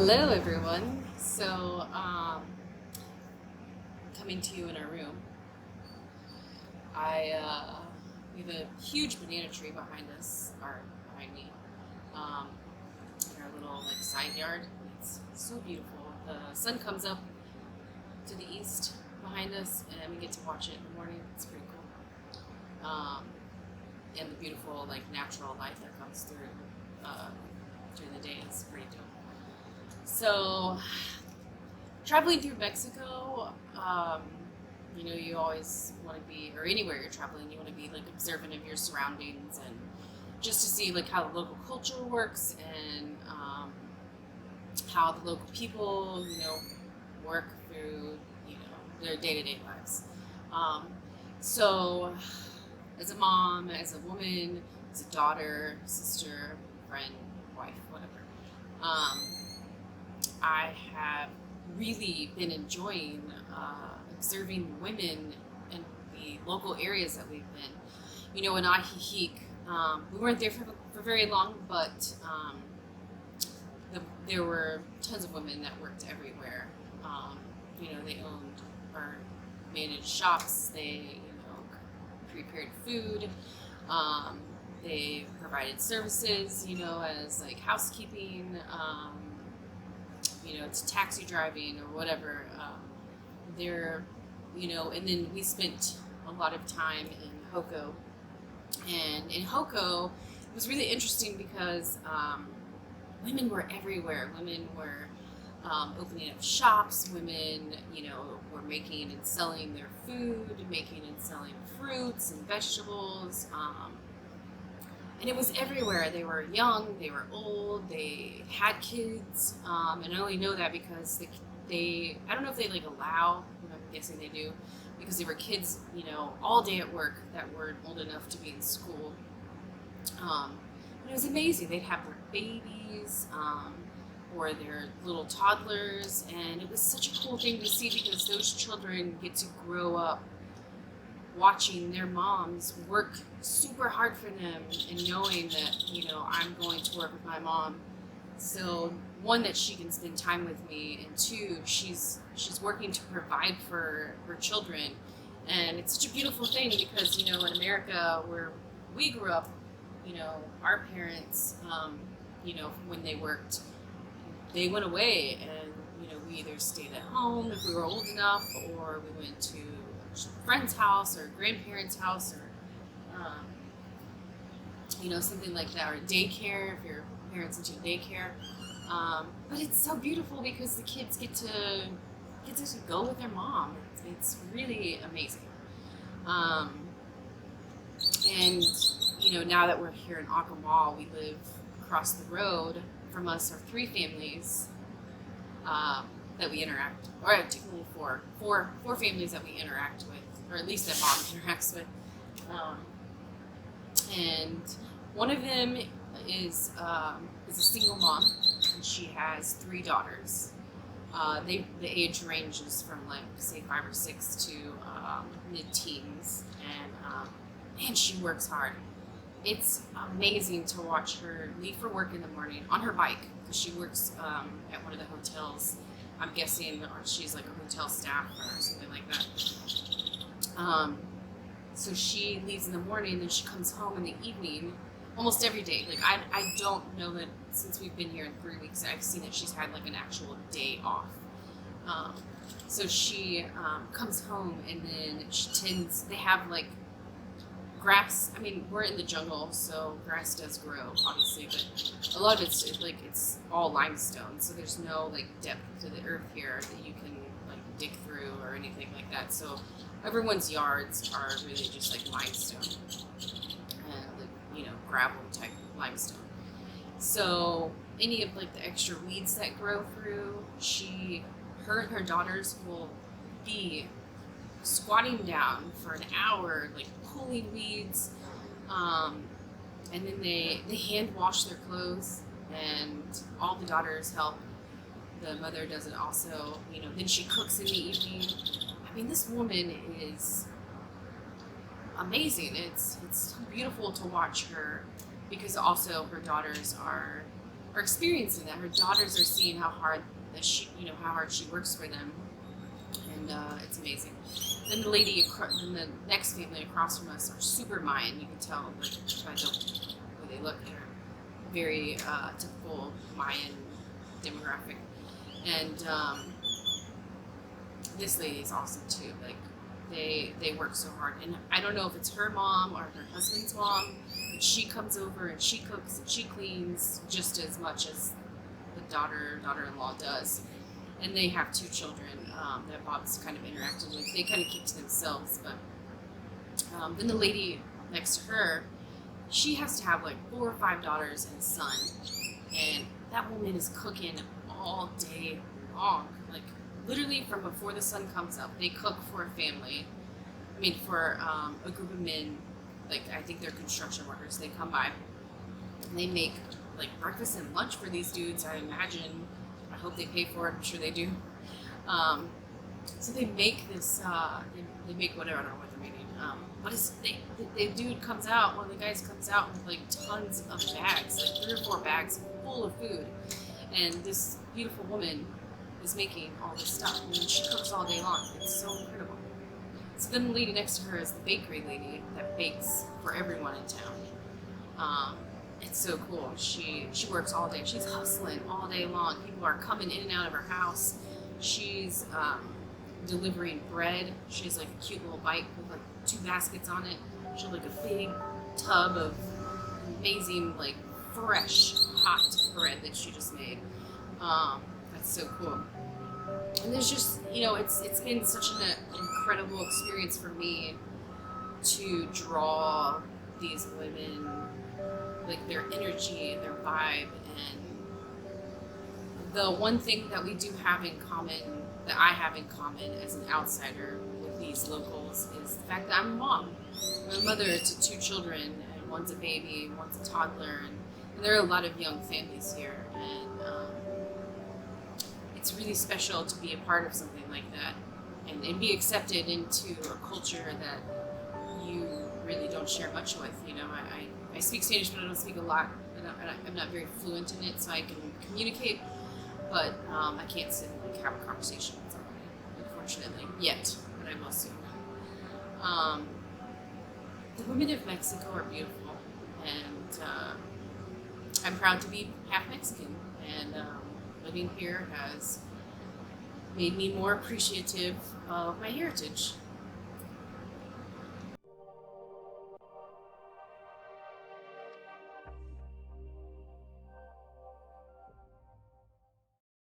Hello, everyone. Coming to you in our room. We have a huge banana tree behind us, or behind me, um, in our little side yard. It's so beautiful. The sun comes up to the east behind us, and we get to watch it in the morning. It's pretty cool. And the beautiful natural light that comes through during the day is pretty dope. So, traveling through Mexico, you always want to be, or anywhere you're traveling, you want to be observant of your surroundings and just to see how the local culture works and how the local people, work through, their day-to-day lives. So, as a mom, as a woman, as a daughter, sister, friend, wife, whatever. I have really been enjoying observing women in the local areas that we've been. In Ajijic, we weren't there for very long, but there were tons of women that worked everywhere. They owned or managed shops. They, prepared food. They provided services, as housekeeping. To taxi driving or whatever. And then we spent a lot of time in Joko. And in Joko, it was really interesting because women were everywhere. Women were opening up shops. Women, were making and selling their food, making and selling fruits and vegetables. And it was everywhere. They were young, they were old, they had kids, and I only know that because I don't know if they allow, I'm guessing they do, because they were kids, all day at work that weren't old enough to be in school. And it was amazing. They'd have their babies, or their little toddlers, and it was such a cool thing to see because those children get to grow up watching their moms work super hard for them and knowing that, I'm going to work with my mom. So one, that she can spend time with me, and two, she's working to provide for her children. And it's such a beautiful thing because, in America where we grew up, our parents, when they worked, they went away and, we either stayed at home if we were old enough, or we went to a friend's house or grandparents' house, or something like that, or daycare if your parents into daycare. But it's so beautiful because the kids get to go with their mom. It's really amazing. And now that we're here in Akumal, we live across the road from us are 3 families that we interact, or technically four families that we interact with, or at least that mom interacts with. And one of them is a single mom, and she has 3 daughters. The age ranges from say 5 or 6 to mid-teens, and she works hard. It's amazing to watch her leave for work in the morning on her bike, because she works at one of the hotels. I'm guessing, or she's a hotel staff or something like that. So she leaves in the morning, and she comes home in the evening, almost every day. I don't know that since we've been here in 3 weeks, I've seen that she's had an actual day off. So she comes home, and then they have grass. I mean, we're in the jungle, so grass does grow, obviously, but a lot of it's all limestone, so there's no depth to the earth here that you can dig through or anything like that. So everyone's yards are really just limestone, gravel type limestone. So any of the extra weeds that grow through, her and her daughters will be squatting down for an hour, pulling weeds, and then they hand wash their clothes, and all the daughters help. The mother does it also, then she cooks in the evening. I mean, this woman is amazing. It's so beautiful to watch her, because also her daughters are are experiencing that. Her daughters are seeing how hard that she, how hard she works for them, and it's amazing. Then the next family across from us are super Mayan. You can tell by the way they look. They're very typical Mayan demographic, and this lady is awesome too. Like they work so hard, and I don't know if it's her mom or her husband's mom, but she comes over and she cooks and she cleans just as much as the daughter-in-law does. And they have 2 children that Bob's kind of interacted with. They kind of keep to themselves, but then the lady next to her, she has to have like 4 or 5 daughters and a son, and that woman is cooking all day long. Like literally from before the sun comes up, they cook for a family. I mean, for a group of men, like I think they're construction workers. They come by and they make like breakfast and lunch for these dudes. I imagine. I hope they pay for it. I'm sure they do. So they make this. They make whatever. I don't know what they're making. But the dude comes out. One of the guys comes out with like tons of bags, like 3 or 4 bags full of food, and this beautiful woman is making all this stuff, and she cooks all day long. It's so incredible. So then the lady next to her is the bakery lady that bakes for everyone in town. It's so cool. She works all day. She's hustling all day long. People are coming in and out of her house. She's delivering bread. She has like a cute little bike with like 2 baskets on it. She has like a big tub of amazing, like fresh, hot bread that she just made. That's so cool. And there's just, it's been such an incredible experience for me to draw these women, like their energy, their vibe, and the one thing that we do have in common, that I have in common as an outsider with these locals, is the fact that I'm a mom. I'm a mother to 2 children, and one's a baby, one's a toddler, and there are a lot of young families here, and it's really special to be a part of something like that, and be accepted into a culture that you really don't share much with. I speak Spanish, but I don't speak a lot, and I'm not very fluent in it, so I can communicate, but I can't sit and have a conversation with somebody, unfortunately, yet, but I will soon. The women of Mexico are beautiful, and I'm proud to be half Mexican, and living here has made me more appreciative of my heritage.